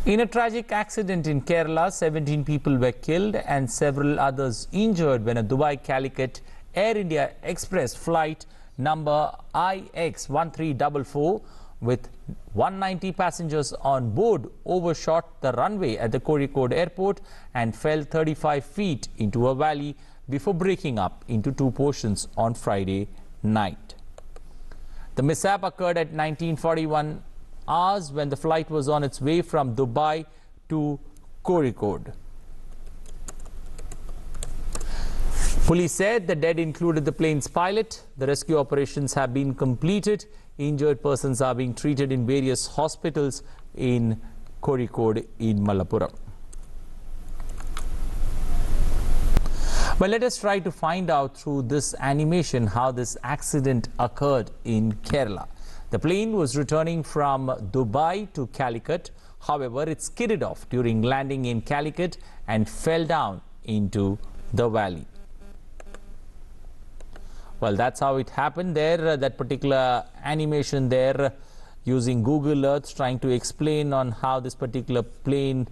In a tragic accident in Kerala, 17 people were killed and several others injured when a Dubai Calicut Air India Express flight number IX1344 with 190 passengers on board overshot the runway at the Kozhikode airport and fell 35 feet into a valley before breaking up into two portions on Friday night. The mishap occurred at 1941 hours when the flight was on its way from Dubai to Kozhikode. Police said the dead included the plane's pilot. The rescue operations have been completed. Injured persons are being treated in various hospitals in Kozhikode in Malappuram. Well, let us try to find out through this animation how this accident occurred in Kerala. The plane was returning from Dubai to Calicut. However, it skidded off during landing in Calicut and fell down into the valley. Well, that's how it happened there. That particular animation there using Google Earth trying to explain on how this particular plane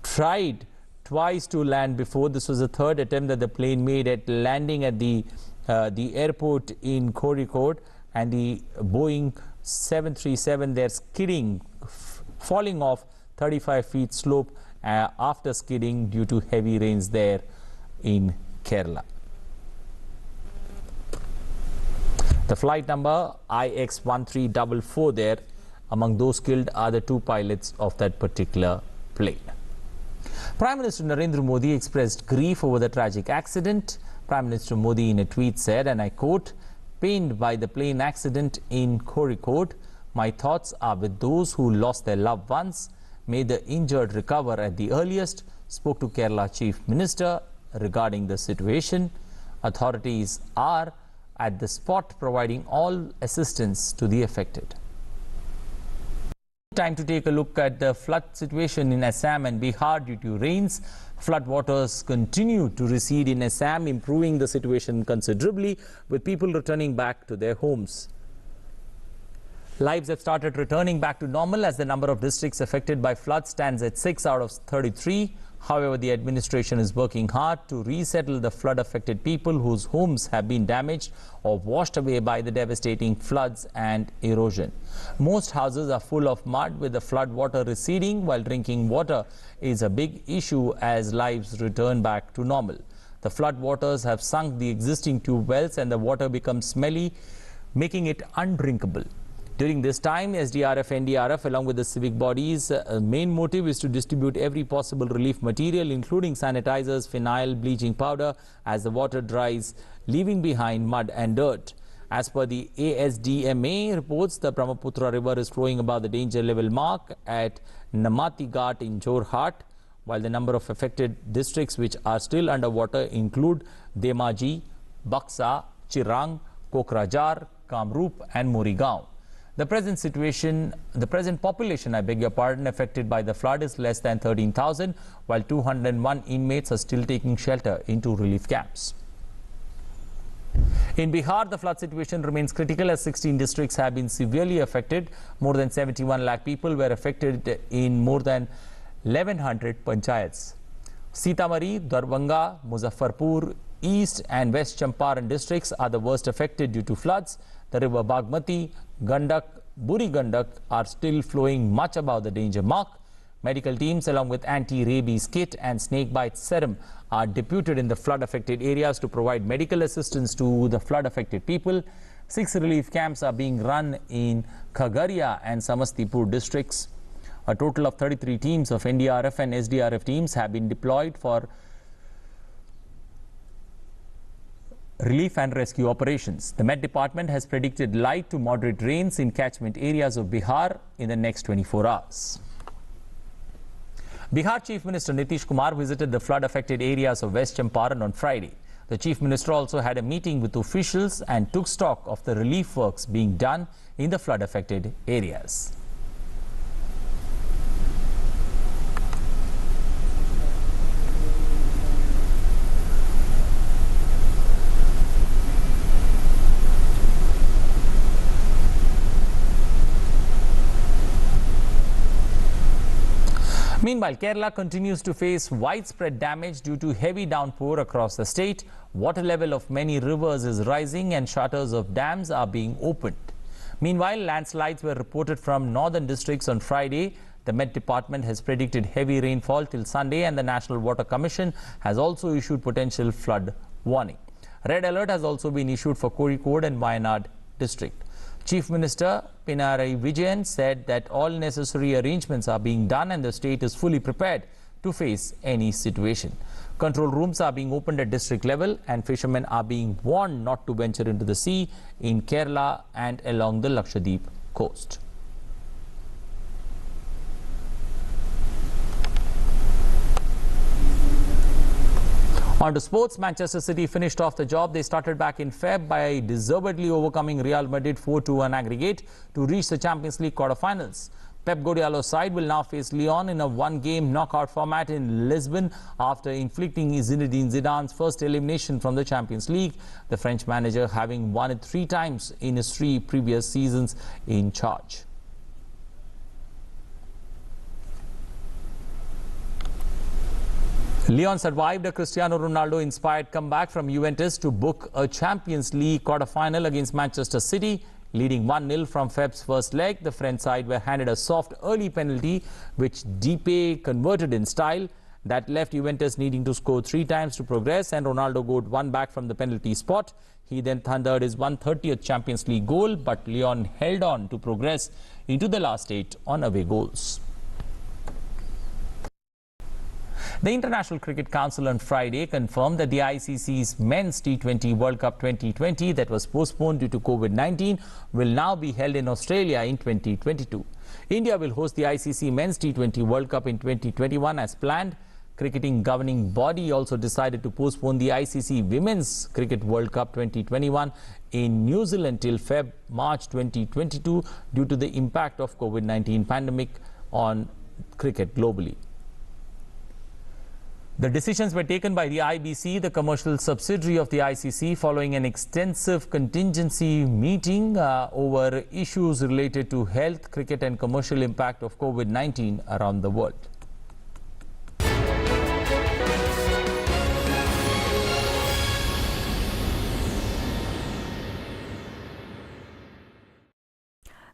tried twice to land before. This was the third attempt that the plane made at landing at the airport in Kozhikode, and the Boeing 737 there skidding, falling off 35 feet slope after skidding due to heavy rains there in Kerala. The flight number IX1344 there, among those killed are the two pilots of that particular plane. Prime Minister Narendra Modi expressed grief over the tragic accident. Prime Minister Modi in a tweet said, and I quote, "Pained by the plane accident in Kozhikode, my thoughts are with those who lost their loved ones. May the injured recover at the earliest." Spoke to Kerala Chief Minister regarding the situation. Authorities are at the spot providing all assistance to the affected. Time to take a look at the flood situation in Assam and Bihar due to rains. Flood waters continue to recede in Assam, improving the situation considerably, with people returning back to their homes. Lives have started returning back to normal as the number of districts affected by floods stands at 6 out of 33. However, the administration is working hard to resettle the flood-affected people whose homes have been damaged or washed away by the devastating floods and erosion. Most houses are full of mud, with the flood water receding, while drinking water is a big issue as lives return back to normal. The flood waters have sunk the existing tube wells and the water becomes smelly, making it undrinkable. During this time, SDRF, NDRF along with the civic bodies' main motive is to distribute every possible relief material, including sanitizers, phenyl, bleaching powder, as the water dries, leaving behind mud and dirt. As per the ASDMA reports, the Brahmaputra River is flowing above the danger level mark at Namati Ghat in Jorhat, while the number of affected districts which are still underwater include Dhemaji, Buxa, Chirang, Kokrajhar, Kamrup and Morigaon. The present population, affected by the flood is less than 13,000, while 201 inmates are still taking shelter into relief camps. In Bihar, the flood situation remains critical as 16 districts have been severely affected. More than 71 lakh people were affected in more than 1100 panchayats. Sitamarhi, Darbhanga, Muzaffarpur, East and West Champaran districts are the worst affected due to floods. The river Bagmati, Gandak, Buri Gandak are still flowing much above the danger mark. Medical teams along with anti-rabies kit and snakebite serum are deputed in the flood-affected areas to provide medical assistance to the flood-affected people. 6 relief camps are being run in Khagaria and Samastipur districts. A total of 33 teams of NDRF and SDRF teams have been deployed for relief and rescue operations. The Met Department has predicted light to moderate rains in catchment areas of Bihar in the next 24 hours. Bihar Chief Minister Nitish Kumar visited the flood-affected areas of West Champaran on Friday. The Chief Minister also had a meeting with officials and took stock of the relief works being done in the flood-affected areas. Meanwhile, Kerala continues to face widespread damage due to heavy downpour across the state. Water level of many rivers is rising and shutters of dams are being opened. Meanwhile, landslides were reported from northern districts on Friday. The Met Department has predicted heavy rainfall till Sunday, and the National Water Commission has also issued potential flood warning. Red alert has also been issued for Kozhikode and Wayanad district. Chief Minister Pinarayi Vijayan said that all necessary arrangements are being done and the state is fully prepared to face any situation. Control rooms are being opened at district level and fishermen are being warned not to venture into the sea in Kerala and along the Lakshadweep coast. On to sports, Manchester City finished off the job they started back in Feb by deservedly overcoming Real Madrid 4-2 on aggregate to reach the Champions League quarter-finals. Pep Guardiola's side will now face Lyon in a one-game knockout format in Lisbon after inflicting Zinedine Zidane's first elimination from the Champions League, the French manager having won it 3 times in his 3 previous seasons in charge. Lyon survived a Cristiano Ronaldo-inspired comeback from Juventus to book a Champions League quarter-final against Manchester City. Leading 1-0 from Feb's first leg, the French side were handed a soft early penalty, which Depay converted in style. That left Juventus needing to score 3 times to progress, and Ronaldo got one back from the penalty spot. He then thundered his 130th Champions League goal, but Lyon held on to progress into the last 8 on away goals. The International Cricket Council on Friday confirmed that the ICC's Men's T20 World Cup 2020 that was postponed due to COVID-19 will now be held in Australia in 2022. India will host the ICC Men's T20 World Cup in 2021 as planned. Cricketing governing body also decided to postpone the ICC Women's Cricket World Cup 2021 in New Zealand till March 2022 due to the impact of COVID-19 pandemic on cricket globally. The decisions were taken by the IBC, the commercial subsidiary of the ICC, following an extensive contingency meeting over issues related to health, cricket and commercial impact of COVID-19 around the world.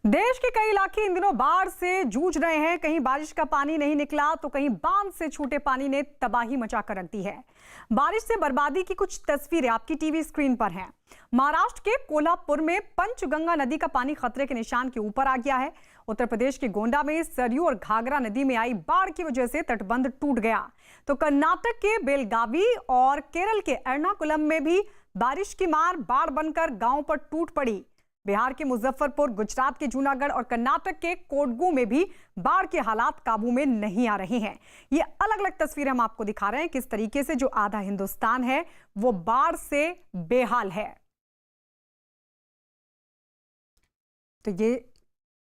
देश के कई इलाके इन दिनों बाढ़ से जूझ रहे हैं। कहीं बारिश का पानी नहीं निकला तो कहीं बांध से छूटे पानी ने तबाही मचाकर रख दी है। बारिश से बर्बादी की कुछ तस्वीरें आपकी टीवी स्क्रीन पर हैं। महाराष्ट्र के कोल्हापुर में पंचगंगा नदी का पानी खतरे के निशान के ऊपर आ गया है। उत्तर प्रदेश के गोंडा में सरयू और घाघरा नदी में आई बाढ़ की वजह से तटबंध टूट गया। तो कर्नाटक के बेलगावी और केरल के एर्नाकुलम में भी बारिश की मार बाढ़ बनकर गांव पर टूट पड़ी। बिहार के मुजफ्फरपुर, गुजरात के जूनागढ़ और कर्नाटक के कोडगू में भी बाढ़ के हालात काबू में नहीं आ रहे हैं। ये अलग अलग तस्वीरें हम आपको दिखा रहे हैं किस तरीके से जो आधा हिंदुस्तान है वो बाढ़ से बेहाल है। तो ये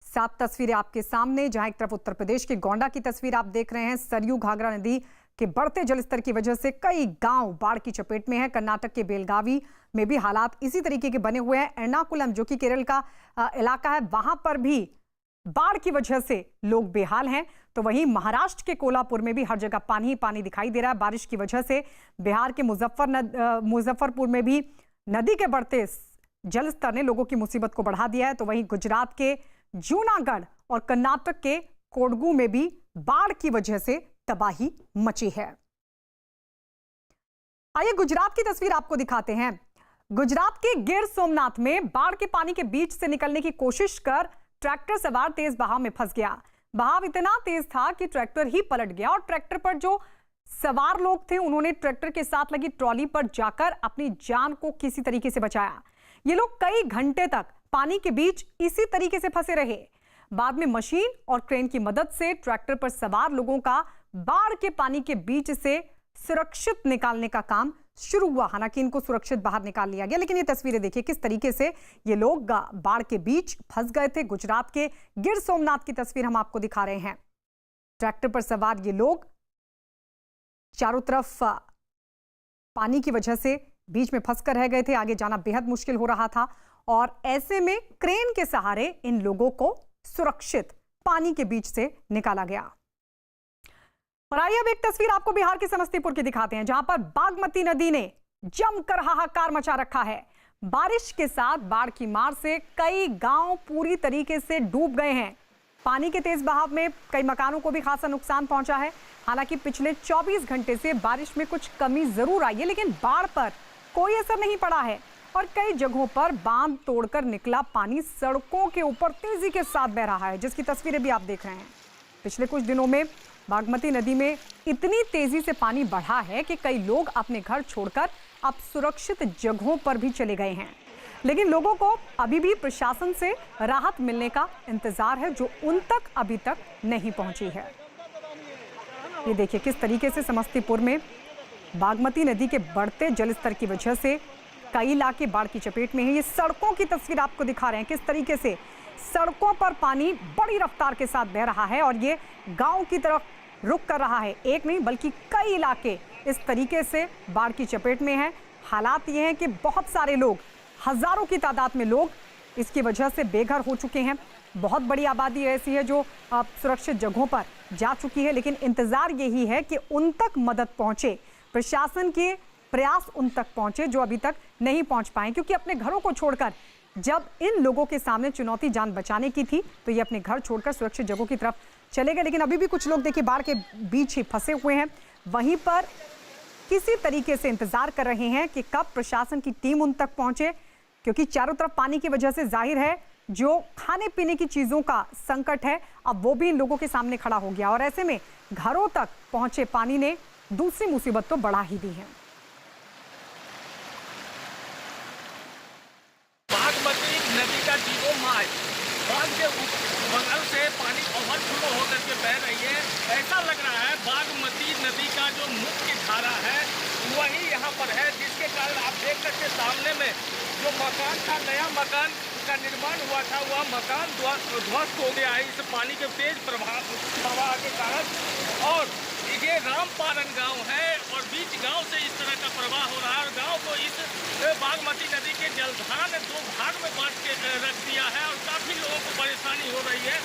7 तस्वीरें आपके सामने, जहां एक तरफ उत्तर प्रदेश के गोंडा की तस्वीर आप देख रहे हैं। सरयू घाघरा नदी के बढ़ते जलस्तर की वजह से कई गांव बाढ़ की चपेट में है। कर्नाटक के बेलगावी में भी हालात इसी तरीके के बने हुए हैं। एर्नाकुलम जो कि केरल का इलाका है, वहां पर भी बाढ़ की वजह से लोग बेहाल हैं। तो वहीं महाराष्ट्र के कोल्हापुर में भी हर जगह पानी ही पानी दिखाई दे रहा है बारिश की वजह से। बिहार के मुजफ्फरपुर में भी नदी के बढ़ते जलस्तर ने लोगों की मुसीबत को बढ़ा दिया है। तो वहीं गुजरात के जूनागढ़ और कर्नाटक के कोडगू में भी बाढ़ की वजह से तबाही मची है। आइए गुजरात की तस्वीर आपको दिखाते हैं। गुजरात के गिर सोमनाथ में बाढ़ के पानी के बीच से निकलने की कोशिश कर ट्रैक्टर सवार तेज बहाव में फंस गया। बहाव इतना तेज था कि ट्रैक्टर ही पलट गया और ट्रैक्टर पर जो सवार लोग थे उन्होंने ट्रैक्टर के साथ लगी ट्रॉली पर जाकर अपनी जान को किसी तरीके से बचाया। ये लोग कई घंटे तक पानी के बीच इसी तरीके से फंसे रहे। बाद में मशीन और क्रेन की मदद से ट्रैक्टर पर सवार लोगों का बाढ़ के पानी के बीच से सुरक्षित निकालने का काम शुरू हुआ। हालांकि इनको सुरक्षित बाहर निकाल लिया गया, लेकिन ये तस्वीरें देखिए किस तरीके से ये लोग बाढ़ के बीच फंस गए थे। गुजरात के गिर सोमनाथ की तस्वीर हम आपको दिखा रहे हैं। ट्रैक्टर पर सवार ये लोग चारों तरफ पानी की वजह से बीच में फंस कर रह गए थे। आगे जाना बेहद मुश्किल हो रहा था और ऐसे में क्रेन के सहारे इन लोगों को सुरक्षित पानी के बीच से निकाला गया। और आइए अब एक तस्वीर आपको बिहार के समस्तीपुर की दिखाते हैं, जहां पर बागमती नदी ने जमकर हाहाकार मचा रखा है। बारिश के साथ बाढ़ की मार से कई गांव पूरी तरीके से डूब गए हैं। पानी के तेज बहाव में कई मकानों को भी खासा नुकसान पहुंचा है। हालांकि पिछले 24 घंटे से बारिश में कुछ कमी जरूर आई है, लेकिन बाढ़ पर कोई असर नहीं पड़ा है और कई जगहों पर बांध तोड़कर निकला पानी सड़कों के ऊपर तेजी के साथ बह रहा है, जिसकी तस्वीरें भी आप देख रहे हैं। पिछले कुछ दिनों में बागमती नदी में इतनी तेजी से पानी बढ़ा है कि कई लोग अपने घर छोड़कर अब सुरक्षित जगहों पर भी चले गए हैं, लेकिन लोगों को अभी भी प्रशासन से राहत मिलने का इंतजार है, जो उन तक अभी तक नहीं पहुंची है। ये देखिए किस तरीके से समस्तीपुर में बागमती नदी के बढ़ते जलस्तर की वजह से कई इलाके बाढ़ की चपेट में हैं। ये सड़कों की तस्वीर आपको दिखा रहे हैं, किस तरीके से सड़कों पर पानी बड़ी रफ्तार के साथ बह रहा है और ये गांव की तरफ रुख कर रहा है। एक नहीं बल्कि कई इलाके इस तरीके से बाढ़ की चपेट में हैं। हालात ये हैं कि बहुत सारे लोग, हजारों की तादाद में लोग इसकी वजह से बेघर हो चुके हैं। बहुत बड़ी आबादी ऐसी है जो सुरक्षित जगहों पर जा चुकी है, लेकिन इंतजार यही है कि उन तक मदद पहुंचे, प्रशासन के प्रयास उन तक पहुंचे जो अभी तक नहीं पहुंच पाए, क्योंकि अपने घरों को छोड़कर जब इन लोगों के सामने चुनौती जान बचाने की थी तो ये अपने घर छोड़कर सुरक्षित जगहों की तरफ चले गए। लेकिन अभी भी कुछ लोग देखिए बाढ़ के बीच ही फंसे हुए हैं, वहीं पर किसी तरीके से इंतजार कर रहे हैं कि कब प्रशासन की टीम उन तक पहुंचे, क्योंकि चारों तरफ पानी की वजह से जाहिर है जो खाने पीने की चीजों का संकट है अब वो भी इन लोगों के सामने खड़ा हो गया और ऐसे में घरों तक पहुंचे पानी ने दूसरी मुसीबत तो बढ़ा ही दी है। बागमती नदी का जीरो मार्च बांध के बगल से पानी ओवरफ्लो होकर के बह रही है। ऐसा लग रहा है बागमती नदी का जो मुख्य धारा है वही यहाँ पर है, जिसके कारण आप देख सकते सामने में जो मकान था, नया मकान का निर्माण हुआ था, वह मकान ध्वस्त हो गया है इस पानी के तेज प्रवाह के कारण। और ये रामपारन गांव है और बीच गांव से इस तरह का प्रवाह हो रहा है और गांव को इस बागमती नदी के जलधारा ने दो भाग में बांट के रख दिया है और काफी लोगों को परेशानी हो रही है।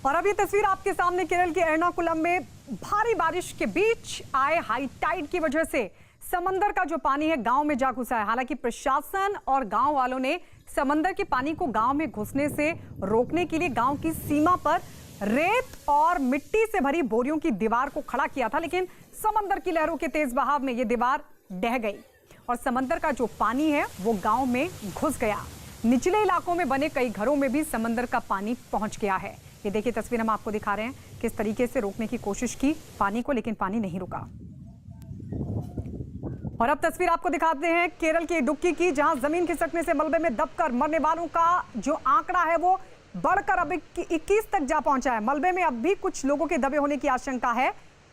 और अब ये तस्वीर आपके सामने केरल के एर्नाकुलम में भारी बारिश के बीच आए हाई टाइड की वजह से समंदर का जो पानी है गांव में जा घुसा है। हालांकि प्रशासन और गांव वालों ने समंदर के पानी को गांव में घुसने से रोकने के लिए गांव की सीमा पर रेत और मिट्टी से भरी बोरियों की दीवार को खड़ा किया था, लेकिन समंदर की लहरों के तेज बहाव में यह दीवार ढह गई और समंदर का जो पानी है वो गांव में घुस गया। निचले इलाकों में बने कई घरों में भी समंदर का पानी पहुंच गया है। ये देखिए तस्वीर हम आपको दिखा रहे हैं, किस तरीके से रोकने की कोशिश की पानी को, लेकिन पानी नहीं रुका। और अब तस्वीर आपको दिखाते हैं केरल की इडुक्की की, जहां जमीन खिसकने से मलबे में दबकर मरने वालों का जो आंकड़ा है वो बढ़कर अब 21 तक जा पहुंचा है। मलबे में अब भी कुछ लोगों के दबे होने की आशंका है।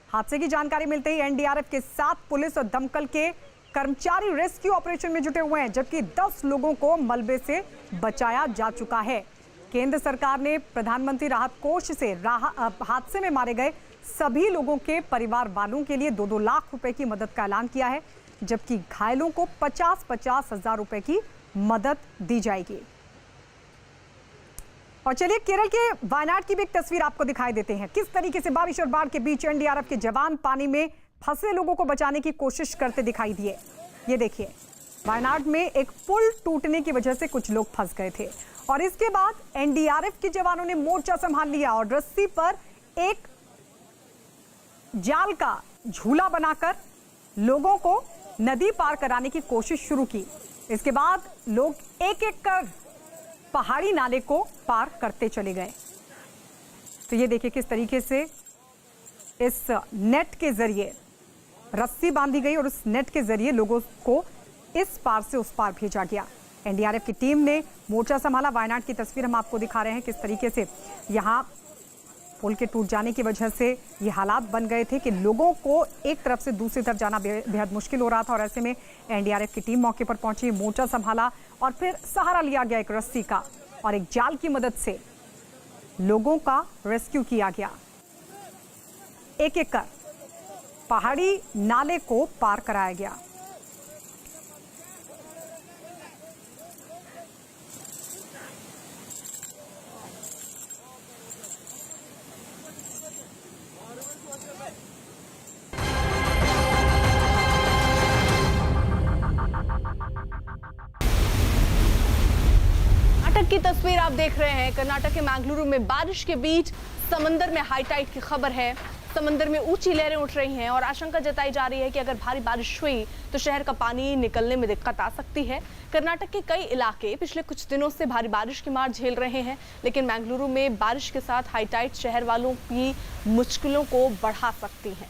हादसे की जानकारी मिलते ही एनडीआरएफ के साथ पुलिस और दमकल के कर्मचारी रेस्क्यू ऑपरेशन में जुटे हुए हैं, जबकि 10 लोगों को मलबे से बचाया जा चुका है। केंद्र सरकार ने प्रधानमंत्री राहत कोष से हादसे में मारे गए सभी लोगों के परिवार वालों के लिए 2-2 लाख रुपए की मदद का ऐलान किया है, जबकि घायलों को 50-50 हजार रुपए की मदद दी जाएगी। और चलिए केरल के वायनाड की भी एक तस्वीर आपको दिखाई देते हैं, किस तरीके से बारिश और बाढ़ के बीच एनडीआरएफ के जवान पानी में फंसे लोगों को बचाने की कोशिश करते दिखाई दिए। ये देखिए वायनाड में एक पुल टूटने की वजह से कुछ लोग फंस गए थे और इसके बाद एनडीआरएफ के जवानों ने मोर्चा संभाल लिया और रस्सी पर एक जाल का झूला बनाकर लोगों को नदी पार कराने की कोशिश शुरू की। इसके बाद लोग एक एक कर पहाड़ी नाले को पार करते चले गए। तो ये देखिए किस तरीके से इस नेट के जरिए रस्सी बांधी गई और उस नेट के जरिए लोगों को इस पार से उस पार भेजा गया। एनडीआरएफ की टीम ने मोर्चा संभाला। वायनाड की तस्वीर हम आपको दिखा रहे हैं, किस तरीके से यहाँ पुल के टूट जाने की वजह से ये हालात बन गए थे कि लोगों को एक तरफ से दूसरी तरफ जाना बेहद मुश्किल हो रहा था और ऐसे में एनडीआरएफ की टीम मौके पर पहुंची, मोर्चा संभाला और फिर सहारा लिया गया एक रस्सी का और एक जाल की मदद से लोगों का रेस्क्यू किया गया। एक एक कर पहाड़ी नाले को पार कराया गया। कर्नाटक की तस्वीर आप देख रहे हैं। कर्नाटक के मैंगलुरु में बारिश के बीच समंदर में हाई टाइड की खबर है। समंदर में ऊंची लहरें उठ रही हैं और आशंका जताई जा रही है कि अगर भारी बारिश हुई तो शहर का पानी निकलने में दिक्कत आ सकती है। कर्नाटक के कई इलाके पिछले कुछ दिनों से भारी बारिश की मार झेल रहे हैं, लेकिन मैंगलुरु में बारिश के साथ हाई टाइड शहर वालों की मुश्किलों को बढ़ा सकती हैं।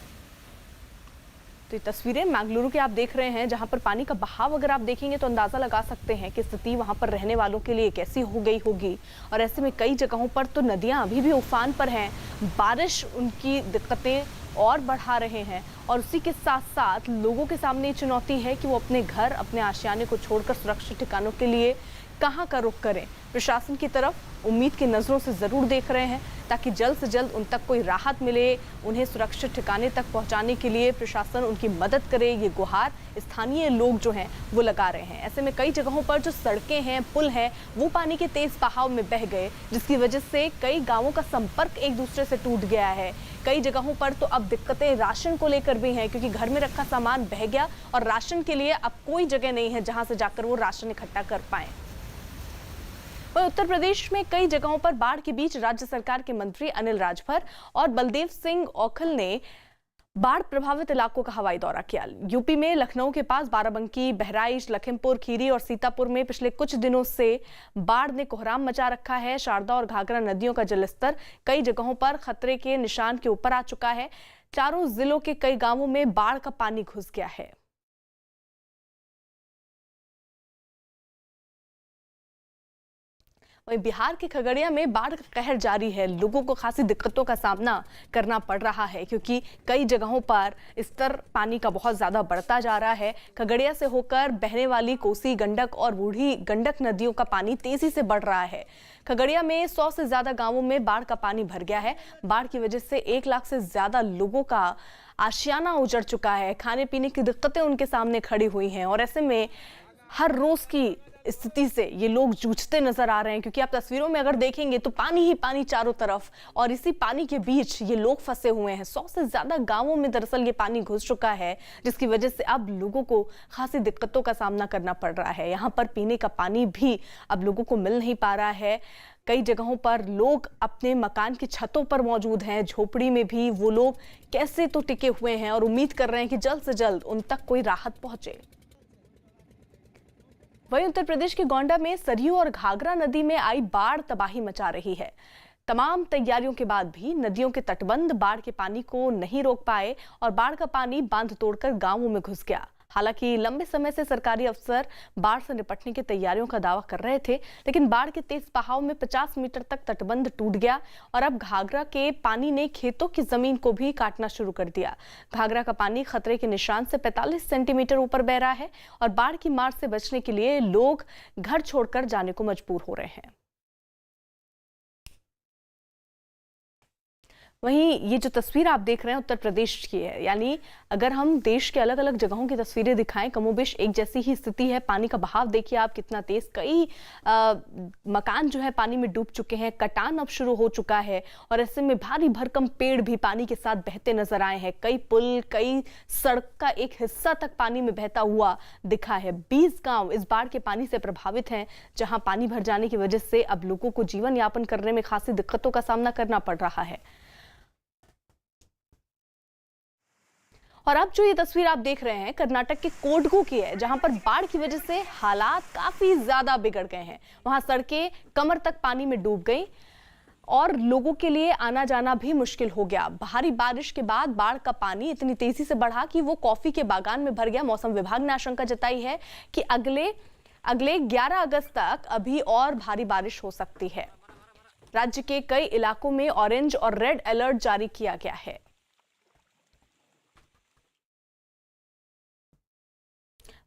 तो ये तस्वीरें मैंगलुरु के आप देख रहे हैं, जहां पर पानी का बहाव अगर आप देखेंगे तो अंदाजा लगा सकते हैं कि स्थिति वहां पर रहने वालों के लिए कैसी हो गई होगी। और ऐसे में कई जगहों पर तो नदियां अभी भी उफान पर हैं। बारिश उनकी दिक्कतें और बढ़ा रहे हैं और उसी के साथ साथ लोगों के सामने चुनौती है कि वो अपने घर, अपने आशियाने को छोड़कर सुरक्षित ठिकानों के लिए कहां का रुख करें। प्रशासन की तरफ उम्मीद की नजरों से जरूर देख रहे हैं ताकि जल्द से जल्द उन तक कोई राहत मिले, उन्हें सुरक्षित ठिकाने तक पहुंचाने के लिए प्रशासन उनकी मदद करे। ये गुहार स्थानीय लोग जो हैं वो लगा रहे हैं। ऐसे में कई जगहों पर जो सड़कें हैं, पुल हैं, वो पानी के तेज बहाव में बह गए, जिसकी वजह से कई गांवों का संपर्क एक दूसरे से टूट गया है। कई जगहों पर तो अब दिक्कतें राशन को लेकर भी हैं, क्योंकि घर में रखा सामान बह गया और राशन के लिए अब कोई जगह नहीं है जहां से जाकर वो राशन इकट्ठा कर पाए। वहीं उत्तर प्रदेश में कई जगहों पर बाढ़ के बीच राज्य सरकार के मंत्री अनिल राजभर और बलदेव सिंह औखल ने बाढ़ प्रभावित इलाकों का हवाई दौरा किया। यूपी में लखनऊ के पास बाराबंकी, बहराइच, लखीमपुर खीरी और सीतापुर में पिछले कुछ दिनों से बाढ़ ने कोहराम मचा रखा है। शारदा और घाघरा नदियों का जलस्तर कई जगहों पर खतरे के निशान के ऊपर आ चुका है। चारों जिलों के कई गांवों में बाढ़ का पानी घुस गया है। वहीं बिहार के खगड़िया में बाढ़ का कहर जारी है। लोगों को खासी दिक्कतों का सामना करना पड़ रहा है, क्योंकि कई जगहों पर स्तर पानी का बहुत ज्यादा बढ़ता जा रहा है। खगड़िया से होकर बहने वाली कोसी, गंडक और बूढ़ी गंडक नदियों का पानी तेजी से बढ़ रहा है। खगड़िया में 100 से ज्यादा गांवों में बाढ़ का पानी भर गया है। बाढ़ की वजह से 1 लाख से ज्यादा लोगों का आशियाना उजड़ चुका है। खाने पीने की दिक्कतें उनके सामने खड़ी हुई हैं और ऐसे में हर रोज की स्थिति से ये लोग जूझते नजर आ रहे हैं, क्योंकि आप तस्वीरों में अगर देखेंगे तो पानी ही पानी चारों तरफ और इसी पानी के बीच ये लोग फंसे हुए हैं। 100 से ज्यादा गांवों में दरअसल ये पानी घुस चुका है, जिसकी वजह से अब लोगों को खासी दिक्कतों का सामना करना पड़ रहा है। यहाँ पर पीने का पानी भी अब लोगों को मिल नहीं पा रहा है। कई जगहों पर लोग अपने मकान की छतों पर मौजूद हैं, झोपड़ी में भी वो लोग कैसे तो टिके हुए हैं और उम्मीद कर रहे हैं कि जल्द से जल्द उन तक कोई राहत पहुंचे। वहीं उत्तर प्रदेश के गोंडा में सरयू और घाघरा नदी में आई बाढ़ तबाही मचा रही है। तमाम तैयारियों के बाद भी नदियों के तटबंध बाढ़ के पानी को नहीं रोक पाए और बाढ़ का पानी बांध तोड़कर गांवों में घुस गया। हालांकि लंबे समय से सरकारी अफसर बाढ़ से निपटने की तैयारियों का दावा कर रहे थे, लेकिन बाढ़ के तेज बहाव में 50 मीटर तक तटबंध टूट गया और अब घाघरा के पानी ने खेतों की जमीन को भी काटना शुरू कर दिया। घाघरा का पानी खतरे के निशान से 45 सेंटीमीटर ऊपर बह रहा है और बाढ़ की मार से बचने के लिए लोग घर छोड़कर जाने को मजबूर हो रहे हैं। वहीं ये जो तस्वीर आप देख रहे हैं उत्तर प्रदेश की है, यानी अगर हम देश के अलग अलग जगहों की तस्वीरें दिखाएं, कमोबेश एक जैसी ही स्थिति है। पानी का बहाव देखिए आप कितना तेज, कई मकान जो है पानी में डूब चुके हैं, कटान अब शुरू हो चुका है और ऐसे में भारी भरकम पेड़ भी पानी के साथ बहते नजर आए हैं। कई पुल, कई सड़क का एक हिस्सा तक पानी में बहता हुआ दिखा है। 20 गांव इस बाढ़ के पानी से प्रभावित हैं, जहां पानी भर जाने की वजह से अब लोगों को जीवन यापन करने में खासी दिक्कतों का सामना करना पड़ रहा है। और अब जो ये तस्वीर आप देख रहे हैं कर्नाटक के कोडगु की है, जहां पर बाढ़ की वजह से हालात काफी ज्यादा बिगड़ गए हैं। वहां सड़कें कमर तक पानी में डूब गई और लोगों के लिए आना जाना भी मुश्किल हो गया। भारी बारिश के बाद बाढ़ का पानी इतनी तेजी से बढ़ा कि वो कॉफी के बागान में भर गया। मौसम विभाग ने आशंका जताई है कि अगले 11 अगस्त तक अभी और भारी बारिश हो सकती है। राज्य के कई इलाकों में ऑरेंज और रेड अलर्ट जारी किया गया है।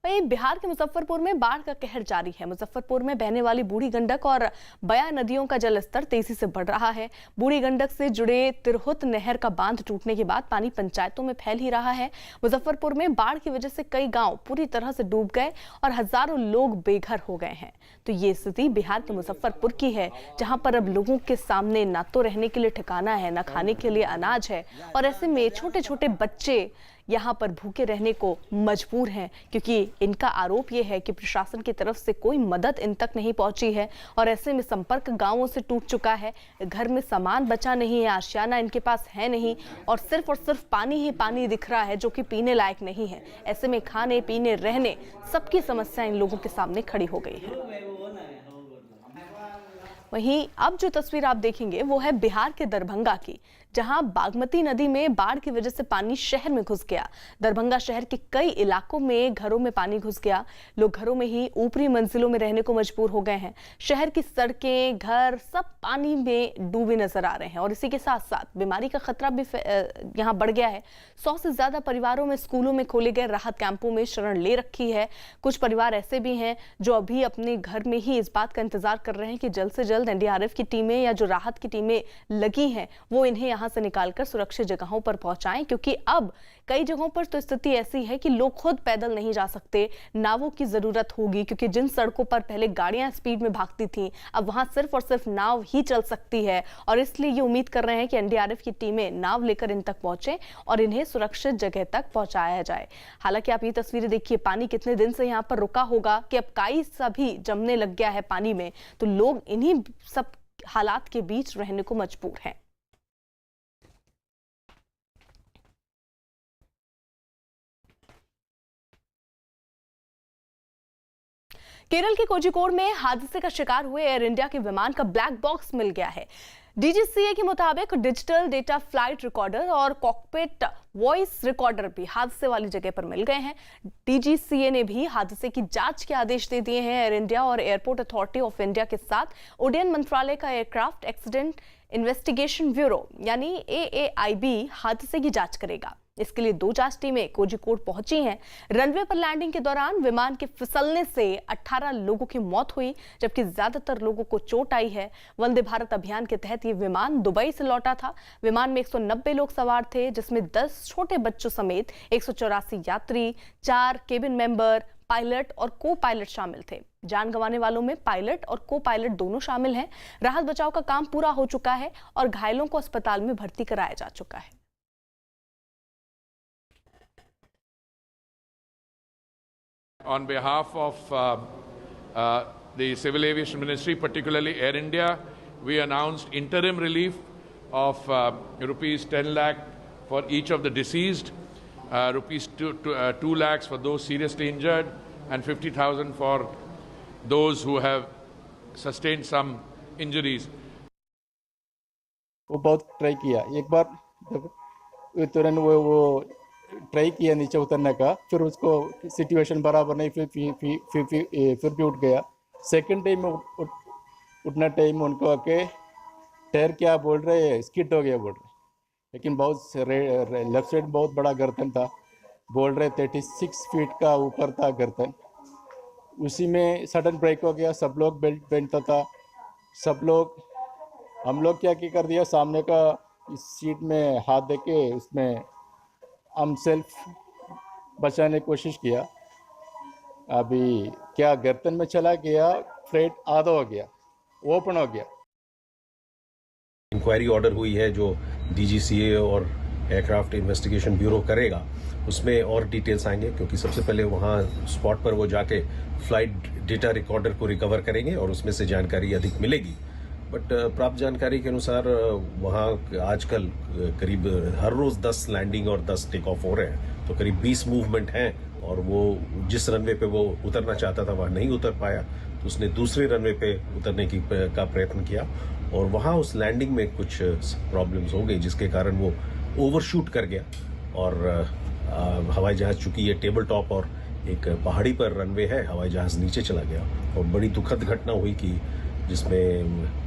वहीं बिहार के मुजफ्फरपुर में बाढ़ का कहर जारी है। मुजफ्फरपुर में बहने वाली बूढ़ी गंडक और बया नदियों का जलस्तर तेजी से बढ़ रहा है। बूढ़ी गंडक से जुड़े तिरहुत नहर का बांध टूटने के बाद पानी पंचायतों में फैल ही रहा है। मुजफ्फरपुर में बाढ़ की वजह से कई गांव पूरी तरह से डूब गए और हजारों लोग बेघर हो गए हैं। तो ये स्थिति बिहार के मुजफ्फरपुर की है, जहां पर अब लोगों के सामने ना तो रहने के लिए ठिकाना है, ना खाने के लिए अनाज है और ऐसे में छोटे छोटे बच्चे यहाँ पर भूखे रहने को मजबूर हैं, क्योंकि इनका आरोप ये है कि प्रशासन की तरफ से कोई मदद इन तक नहीं पहुंची है और ऐसे में संपर्क गांवों से टूट चुका है। घर में सामान बचा नहीं है, आशियाना इनके पास है नहीं और सिर्फ पानी ही पानी दिख रहा है जो कि पीने लायक नहीं है। ऐसे में खाने पीने रहने सबकी समस्या इन लोगों के सामने खड़ी हो गई है। वहीं अब जो तस्वीर आप देखेंगे वो है बिहार के दरभंगा की, जहां बागमती नदी में बाढ़ की वजह से पानी शहर में घुस गया। दरभंगा शहर के कई इलाकों में घरों में पानी घुस गया। लोग घरों में ही ऊपरी मंजिलों में रहने को मजबूर हो गए हैं। शहर की सड़कें, घर सब पानी में डूबे नजर आ रहे हैं और इसी के साथ साथ बीमारी का खतरा भी यहाँ बढ़ गया है। 100 से ज्यादा परिवारों में स्कूलों में खोले गए राहत कैंपों में शरण ले रखी है। कुछ परिवार ऐसे भी हैं जो अभी अपने घर में ही इस बात का इंतजार कर रहे हैं कि जल्द से जल्द एनडीआरएफ की टीमें या जो राहत की टीमें लगी हैं वो इन्हें यहाँ से निकालकर सुरक्षित जगहों पर पहुंचाएं, क्योंकि अब कई जगहों पर तो स्थिति ऐसी है कि लोग खुद पैदल नहीं जा सकते। नावों की जरूरत होगी, क्योंकि जिन सड़कों पर पहले गाड़ियां स्पीड में भागती थीं अब वहां सिर्फ और सिर्फ नाव ही चल सकती है और इसलिए ये उम्मीद कर रहे हैं कि एनडीआरएफ की टीमें नाव लेकर इन तक पहुंचे और इन्हें सुरक्षित जगह तक पहुंचाया जाए। हालांकि आप ये तस्वीरें देखिए, पानी कितने दिन से यहाँ पर रुका होगा कि अब काई सा भी जमने लग गया है पानी में, तो लोग इन्हीं सब हालात के बीच रहने को मजबूर हैं। केरल के कोझिकोड में हादसे का शिकार हुए एयर इंडिया के विमान का ब्लैक बॉक्स मिल गया है। डीजीसीए के मुताबिक डिजिटल डेटा फ्लाइट रिकॉर्डर और कॉकपिट वॉइस रिकॉर्डर भी हादसे वाली जगह पर मिल गए हैं। डीजीसीए ने भी हादसे की जांच के आदेश दे दिए हैं। एयर इंडिया और एयरपोर्ट अथॉरिटी ऑफ इंडिया के साथ उड्डयन मंत्रालय का एयरक्राफ्ट एक्सीडेंट इन्वेस्टिगेशन ब्यूरो यानी AAIB हादसे की जांच करेगा। इसके लिए 2 जांच टीमें कोझिकोड पहुंची हैं। रनवे पर लैंडिंग के दौरान विमान के फिसलने से 18 लोगों की मौत हुई, जबकि ज्यादातर लोगों को चोट आई है। वंदे भारत अभियान के तहत ये विमान दुबई से लौटा था। विमान में 190 लोग सवार थे, जिसमें 10 छोटे बच्चों समेत 184 यात्री, 4 केबिन मेंबर, पायलट और को पायलट शामिल थे। जान गंवाने वालों में पायलट और को पायलट दोनों शामिल हैं। राहत बचाव का काम पूरा हो चुका है और घायलों को अस्पताल में भर्ती कराया जा चुका है। On behalf of the Civil Aviation Ministry, particularly Air India, we announced interim relief of rupees 10 lakh for each of the deceased, rupees 2 lakhs for those seriously injured, and 50,000 for those who have sustained some injuries. वो बहुत try किया, एक बार तुरंत वो try किया नीचे उतरने का, फिर उसको सिचुएशन बराबर नहीं, फिर भी उठ गया। सेकंड टाइम उठना टाइम उनको आके टायर क्या बोल रहे हैं, स्किड हो गया बोल रहे, लेकिन बहुत लेफ्ट साइड बहुत बड़ा गर्दन था, बोल रहे 36 फीट का ऊपर था गर्दन। उसी में सडन ब्रेक हो गया, सब लोग बेल्ट पहनता था, सब लोग, हम लोग क्या कर दिया, सामने का इस सीट में हाथ दे के उसमें हम सेल्फ बचाने की कोशिश किया। अभी क्या गर्दन में चला गया, फ्रेट आधा हो गया, ओपन हो गया। इंक्वायरी ऑर्डर हुई है जो डीजीसीए और एयरक्राफ्ट इन्वेस्टिगेशन ब्यूरो करेगा, उसमें और डिटेल्स आएंगे, क्योंकि सबसे पहले वहाँ स्पॉट पर वो जाके फ्लाइट डेटा रिकॉर्डर को रिकवर करेंगे और उसमें से जानकारी अधिक मिलेगी। बट प्राप्त जानकारी के अनुसार वहाँ आजकल करीब हर रोज़ 10 लैंडिंग और 10 टेक ऑफ हो रहे हैं, तो करीब 20 मूवमेंट हैं और वो जिस रनवे पे वो उतरना चाहता था वहाँ नहीं उतर पाया, तो उसने दूसरे रनवे पे उतरने का प्रयत्न किया और वहाँ उस लैंडिंग में कुछ प्रॉब्लम्स हो गई, जिसके कारण वो ओवरशूट कर गया और हवाई जहाज़, चूँकि ये टेबल टॉप और एक पहाड़ी पर रनवे है, हवाई जहाज़ नीचे चला गया और बड़ी दुखद घटना हुई कि जिसमें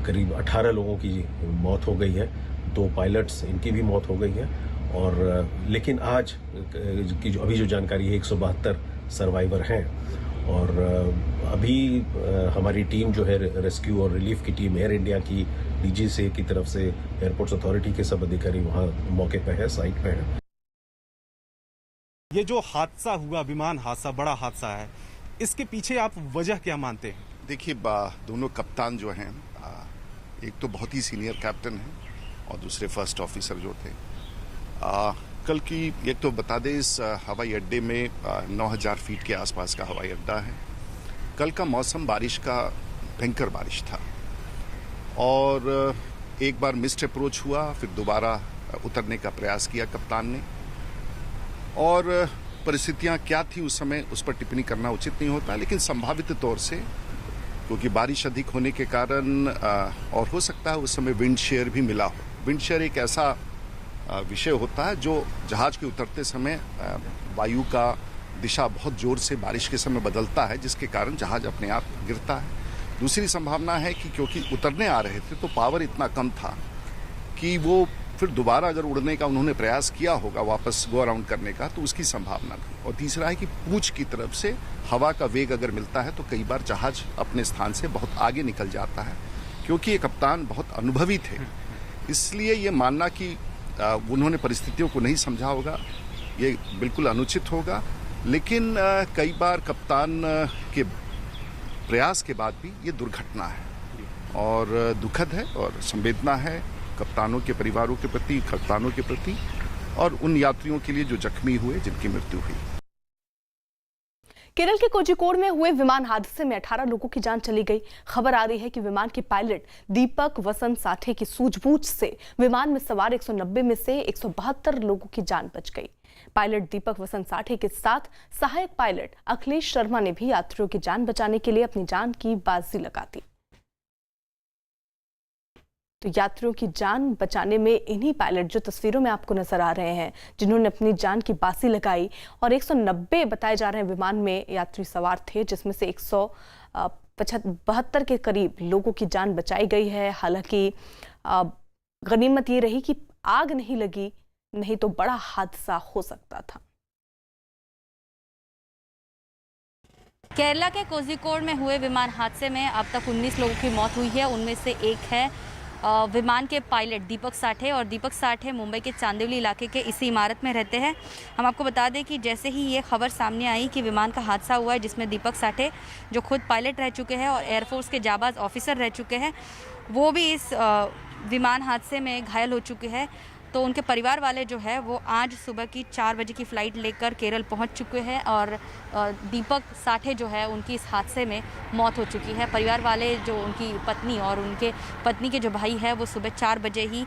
करीब 18 लोगों की मौत हो गई है, 2 पायलट्स इनकी भी मौत हो गई है और लेकिन आज की अभी जो जानकारी है 172 सर्वाइवर हैं और अभी हमारी टीम जो है रेस्क्यू और रिलीफ की टीम एयर इंडिया की, डीजीसीए की तरफ से एयरपोर्ट्स अथॉरिटी के सब अधिकारी वहाँ मौके पे है, साइट पे है। ये जो हादसा हुआ, विमान हादसा, बड़ा हादसा है, इसके पीछे आप वजह क्या मानते हैं? देखिए, दोनों कप्तान जो हैं, एक तो बहुत ही सीनियर कैप्टन हैं और दूसरे फर्स्ट ऑफिसर जो थे, कल की एक तो बता दें, इस हवाई अड्डे में 9000 फीट के आसपास का हवाई अड्डा है। कल का मौसम बारिश का भयंकर बारिश था और एक बार मिस्ड अप्रोच हुआ, फिर दोबारा उतरने का प्रयास किया कप्तान ने, और परिस्थितियां क्या थी उस समय उस पर टिप्पणी करना उचित नहीं होता, लेकिन संभावित तौर से क्योंकि बारिश अधिक होने के कारण और हो सकता है उस समय विंड शेयर भी मिला हो। विंड शेयर एक ऐसा विषय होता है जो जहाज के उतरते समय वायु का दिशा बहुत जोर से बारिश के समय बदलता है, जिसके कारण जहाज अपने आप गिरता है। दूसरी संभावना है कि क्योंकि उतरने आ रहे थे तो पावर इतना कम था कि वो फिर दोबारा अगर उड़ने का उन्होंने प्रयास किया होगा वापस गो अराउंड करने का, तो उसकी संभावना थी। और तीसरा है कि पूंछ की तरफ से हवा का वेग अगर मिलता है तो कई बार जहाज अपने स्थान से बहुत आगे निकल जाता है। क्योंकि ये कप्तान बहुत अनुभवी थे, इसलिए ये मानना कि उन्होंने परिस्थितियों को नहीं समझा होगा ये बिल्कुल अनुचित होगा। लेकिन कई बार कप्तान के प्रयास के बाद भी ये दुर्घटना है और दुखद है और संवेदना है कप्तानों के परिवारों के प्रति, कप्तानों के प्रति और उन यात्रियों के लिए जो जख्मी हुए, जिनकी मृत्यु हुई। केरल के कोझिकोड में हुए विमान हादसे में 18 लोगों की जान चली गई। खबर आ रही है कि विमान के पायलट दीपक वसंत साठे की सूझबूझ से विमान में सवार 190 में से 172 लोगों की जान बच गई। पायलट दीपक वसंत साठे के साथ सहायक पायलट अखिलेश शर्मा ने भी यात्रियों की जान बचाने के लिए अपनी जान की बाजी लगा दी। तो यात्रियों की जान बचाने में इन्हीं पायलट जो तस्वीरों में आपको नजर आ रहे हैं, जिन्होंने अपनी जान की बाजी लगाई, और 190 बताए जा रहे हैं विमान में यात्री सवार थे, जिसमें से 172 के करीब लोगों की जान बचाई गई है। हालांकि गनीमत ये रही कि आग नहीं लगी, नहीं तो बड़ा हादसा हो सकता था। केरला के कोझिकोड में हुए विमान हादसे में अब तक 19 लोगों की मौत हुई है। उनमें से एक है विमान के पायलट दीपक साठे, और दीपक साठे मुंबई के चांदिवली इलाके के इसी इमारत में रहते हैं। हम आपको बता दें कि जैसे ही ये खबर सामने आई कि विमान का हादसा हुआ है जिसमें दीपक साठे, जो खुद पायलट रह चुके हैं और एयरफोर्स के जाबाज ऑफिसर रह चुके हैं, वो भी इस विमान हादसे में घायल हो चुके हैं, तो उनके परिवार वाले जो है वो आज सुबह की 4 बजे की फ़्लाइट लेकर केरल पहुंच चुके हैं और दीपक साठे जो है उनकी इस हादसे में मौत हो चुकी है। परिवार वाले जो उनकी पत्नी और उनके पत्नी के जो भाई है वो सुबह 4 बजे ही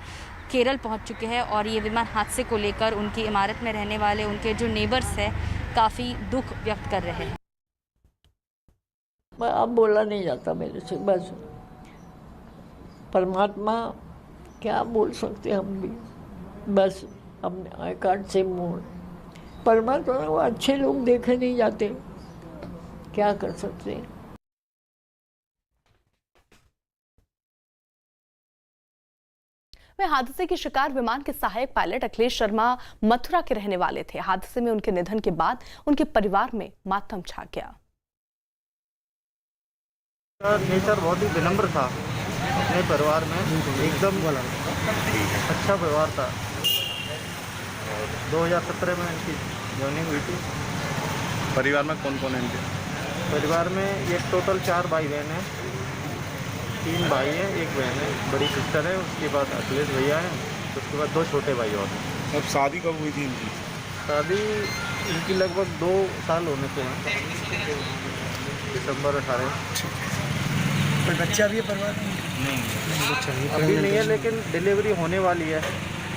केरल पहुंच चुके हैं और ये विमान हादसे को लेकर उनकी इमारत में रहने वाले उनके जो नेबर्स हैं काफ़ी दुख व्यक्त कर रहे हैं। अब बोला नहीं जाता मेरे से, बस परमात्मा क्या बोल सकते हम भी, बस हम आई कांट से मोर। परमात्मा वो अच्छे लोग देखे नहीं जाते, क्या कर सकते हैं। वे हादसे के शिकार विमान के सहायक पायलट अखिलेश शर्मा मथुरा के रहने वाले थे। हादसे में उनके निधन के बाद उनके परिवार में मातम छा गया। नेचर बहुत ही विनम्र था, अपने परिवार में एकदम अच्छा व्यवहार था। 2017 में इनकी जॉइनिंग हुई थी। परिवार में कौन कौन है इनके? परिवार में ये टोटल 4 भाई बहन हैं, 3 भाई हैं, 1 बहन है, बड़ी सिस्टर है, उसके बाद अखिलेश भैया हैं, उसके बाद 2 छोटे भाई और हैं। अब शादी कब हुई थी इनकी? शादी इनकी लगभग 2 साल होने को हैं, दिसंबर 18। कोई बच्चा भी है परिवार में? नहीं, अभी नहीं है, लेकिन डिलीवरी होने वाली है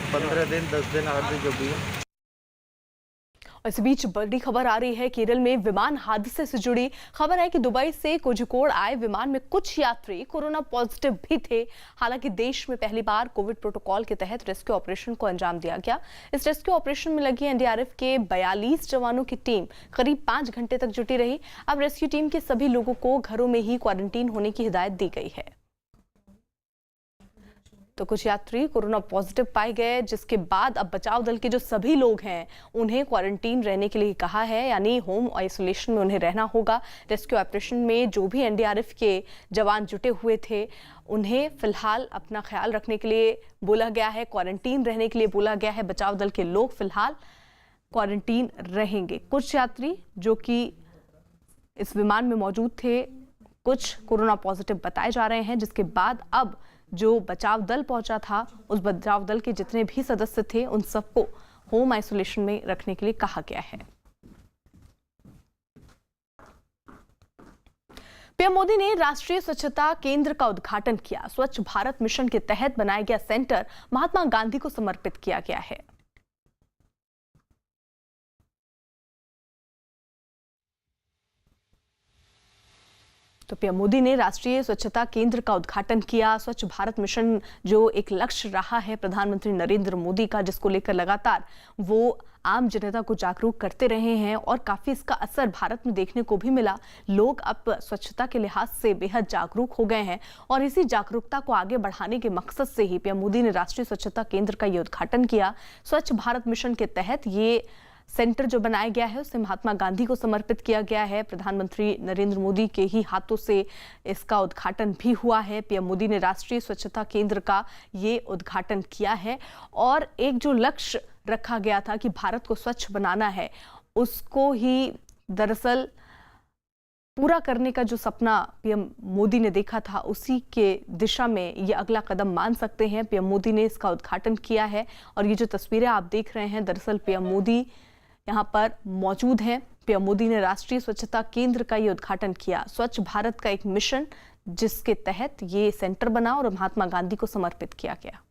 15 दिन 10 दिन आगे जो भी है। इस बीच बड़ी खबर आ रही है केरल में विमान हादसे से जुड़ी। खबर है कि दुबई से कोझिकोड आए विमान में कुछ यात्री कोरोना पॉजिटिव भी थे। हालांकि देश में पहली बार कोविड प्रोटोकॉल के तहत रेस्क्यू ऑपरेशन को अंजाम दिया गया। इस रेस्क्यू ऑपरेशन में लगी एनडीआरएफ के 42 जवानों की टीम करीब 5 घंटे तक जुटी रही। अब रेस्क्यू टीम के सभी लोगों को घरों में ही क्वारंटीन होने की हिदायत दी गई है। तो कुछ यात्री कोरोना पॉजिटिव पाए गए, जिसके बाद अब बचाव दल के जो सभी लोग हैं उन्हें क्वारंटीन रहने के लिए कहा है, यानी होम आइसोलेशन में उन्हें रहना होगा। रेस्क्यू ऑपरेशन में जो भी एनडीआरएफ के जवान जुटे हुए थे उन्हें फिलहाल अपना ख्याल रखने के लिए बोला गया है, क्वारंटीन रहने के लिए बोला गया है। बचाव दल के लोग फिलहाल क्वारंटीन रहेंगे। कुछ यात्री जो कि इस विमान में मौजूद थे कुछ कोरोना पॉजिटिव बताए जा रहे हैं, जिसके बाद अब जो बचाव दल पहुंचा था उस बचाव दल के जितने भी सदस्य थे उन सबको होम आइसोलेशन में रखने के लिए कहा गया है। पीएम मोदी ने राष्ट्रीय स्वच्छता केंद्र का उद्घाटन किया। स्वच्छ भारत मिशन के तहत बनाया गया सेंटर महात्मा गांधी को समर्पित किया गया है। तो पीएम मोदी ने राष्ट्रीय स्वच्छता केंद्र का उद्घाटन किया। स्वच्छ भारत मिशन जो एक लक्ष्य रहा है प्रधानमंत्री नरेंद्र मोदी का, जिसको लेकर लगातार वो आम जनता को जागरूक करते रहे हैं और काफी इसका असर भारत में देखने को भी मिला। लोग अब स्वच्छता के लिहाज से बेहद जागरूक हो गए हैं और इसी जागरूकता को आगे बढ़ाने के मकसद से ही पीएम मोदी ने राष्ट्रीय स्वच्छता केंद्र का ये उद्घाटन किया। स्वच्छ भारत मिशन के तहत ये सेंटर जो बनाया गया है उसे महात्मा गांधी को समर्पित किया गया है। प्रधानमंत्री नरेंद्र मोदी के ही हाथों से इसका उद्घाटन भी हुआ है। पीएम मोदी ने राष्ट्रीय स्वच्छता केंद्र का ये उद्घाटन किया है और एक जो लक्ष्य रखा गया था कि भारत को स्वच्छ बनाना है, उसको ही दरअसल पूरा करने का जो सपना पीएम मोदी ने देखा था, उसी के दिशा में ये अगला कदम मान सकते हैं। पीएम मोदी ने इसका उद्घाटन किया है और ये जो तस्वीरें आप देख रहे हैं, दरअसल पीएम मोदी यहाँ पर मौजूद हैं। पीएम मोदी ने राष्ट्रीय स्वच्छता केंद्र का ये उद्घाटन किया। स्वच्छ भारत का एक मिशन जिसके तहत ये सेंटर बना और महात्मा गांधी को समर्पित किया गया।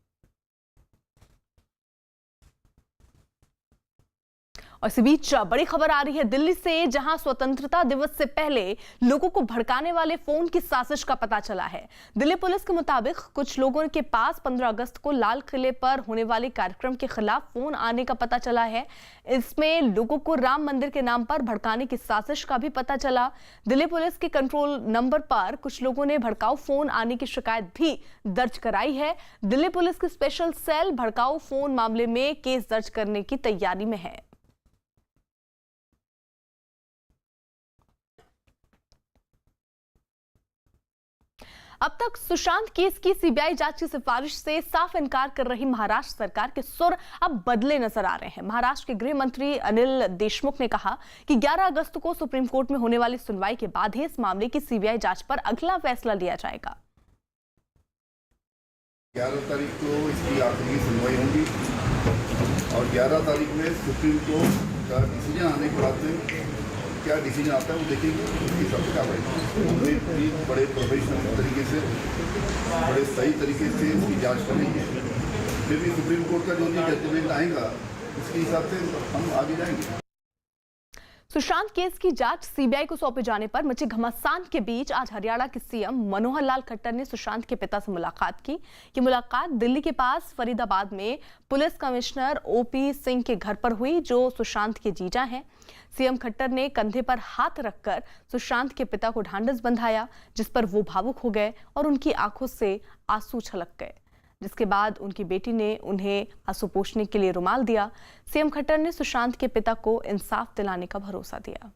और इसी बीच बड़ी खबर आ रही है दिल्ली से, जहां स्वतंत्रता दिवस से पहले लोगों को भड़काने वाले फोन की साजिश का पता चला है। दिल्ली पुलिस के मुताबिक कुछ लोगों के पास 15 अगस्त को लाल किले पर होने वाले कार्यक्रम के खिलाफ फोन आने का पता चला है। इसमें लोगों को राम मंदिर के नाम पर भड़काने की साजिश का भी पता चला। दिल्ली पुलिस के कंट्रोल नंबर पर कुछ लोगों ने भड़काऊ फोन आने की शिकायत भी दर्ज कराई है। दिल्ली पुलिस की स्पेशल सेल भड़काऊ फोन मामले में केस दर्ज करने की तैयारी में है। अब तक सुशांत केस की सीबीआई जांच की सिफारिश से साफ इनकार कर रही महाराष्ट्र सरकार के सुर अब बदले नजर आ रहे हैं। महाराष्ट्र के गृह मंत्री अनिल देशमुख ने कहा कि 11 अगस्त को सुप्रीम कोर्ट में होने वाली सुनवाई के बाद ही इस मामले की सीबीआई जांच पर अगला फैसला लिया जाएगा। 11 तारीख को इसकी आखिरी सुनवाई होगी और 11 तारीख में सुप्रीम कोर्ट का डिसीजन आने के बाद में क्या डिसीजन आता है वो देखेंगे, उसके हिसाब से क्या बढ़ेगा। बड़े प्रोफेशनल तरीके से, बड़े सही तरीके से इसकी जांच करेंगे। फिर भी सुप्रीम कोर्ट का जो भी जजमेंट आएगा उसके हिसाब से हम आगे जाएंगे। सुशांत केस की जांच सीबीआई को सौंपे जाने पर मची घमासान के बीच आज हरियाणा के सीएम मनोहर लाल खट्टर ने सुशांत के पिता से मुलाकात की। ये मुलाकात दिल्ली के पास फरीदाबाद में पुलिस कमिश्नर ओपी सिंह के घर पर हुई, जो सुशांत के जीजा हैं। सीएम खट्टर ने कंधे पर हाथ रखकर सुशांत के पिता को ढांढस बंधाया, जिस पर वो भावुक हो गए और उनकी आंखों से आंसू छलक गए, जिसके बाद उनकी बेटी ने उन्हें आंसू पोंछने के लिए रुमाल दिया। सीएम खट्टर ने सुशांत के पिता को इंसाफ दिलाने का भरोसा दिया।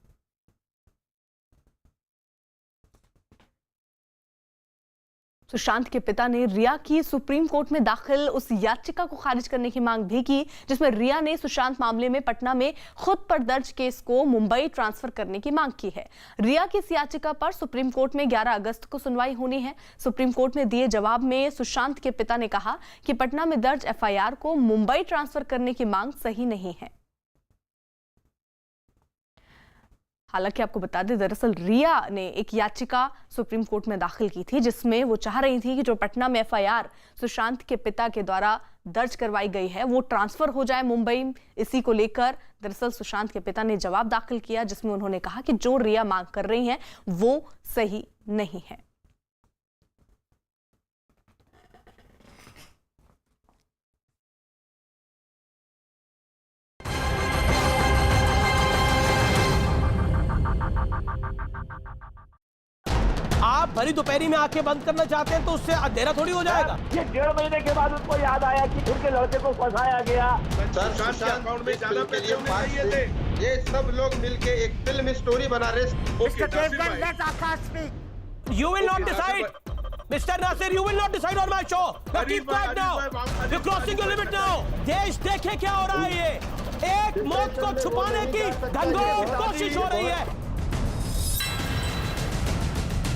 सुशांत के पिता ने रिया की सुप्रीम कोर्ट में दाखिल उस याचिका को खारिज करने की मांग भी की, जिसमें रिया ने सुशांत मामले में पटना में खुद पर दर्ज केस को मुंबई ट्रांसफर करने की मांग की है। रिया की इस याचिका पर सुप्रीम कोर्ट में 11 अगस्त को सुनवाई होनी है। सुप्रीम कोर्ट में दिए जवाब में सुशांत के पिता ने कहा कि पटना में दर्ज एफआईआर को मुंबई ट्रांसफर करने की मांग सही नहीं है। हालांकि आपको बता दें, दरअसल रिया ने एक याचिका सुप्रीम कोर्ट में दाखिल की थी, जिसमें वो चाह रही थी कि जो पटना में एफआईआर सुशांत के पिता के द्वारा दर्ज करवाई गई है वो ट्रांसफर हो जाए मुंबई। इसी को लेकर दरअसल सुशांत के पिता ने जवाब दाखिल किया, जिसमें उन्होंने कहा कि जो रिया मांग कर रही हैं वो सही नहीं है। आप भरी दोपहरी में आंखें बंद करना चाहते हैं तो उससे अंधेरा थोड़ी हो जाएगा। ये 1.5 महीने के बाद उनको याद आया कि उनके लड़के को फंसाया गया। सर अकाउंट में ज्यादा पैसे चाहिए थे। ये सब लोग मिलके एक फिल्म स्टोरी बना रहे। You will not decide, Mr. Nasir. You will not decide on my show. Now keep quiet now. You're crossing your limit now. देश देखे क्या हो रहा है। ये एक मौत को छुपाने की घनघोर कोशिश हो रही है।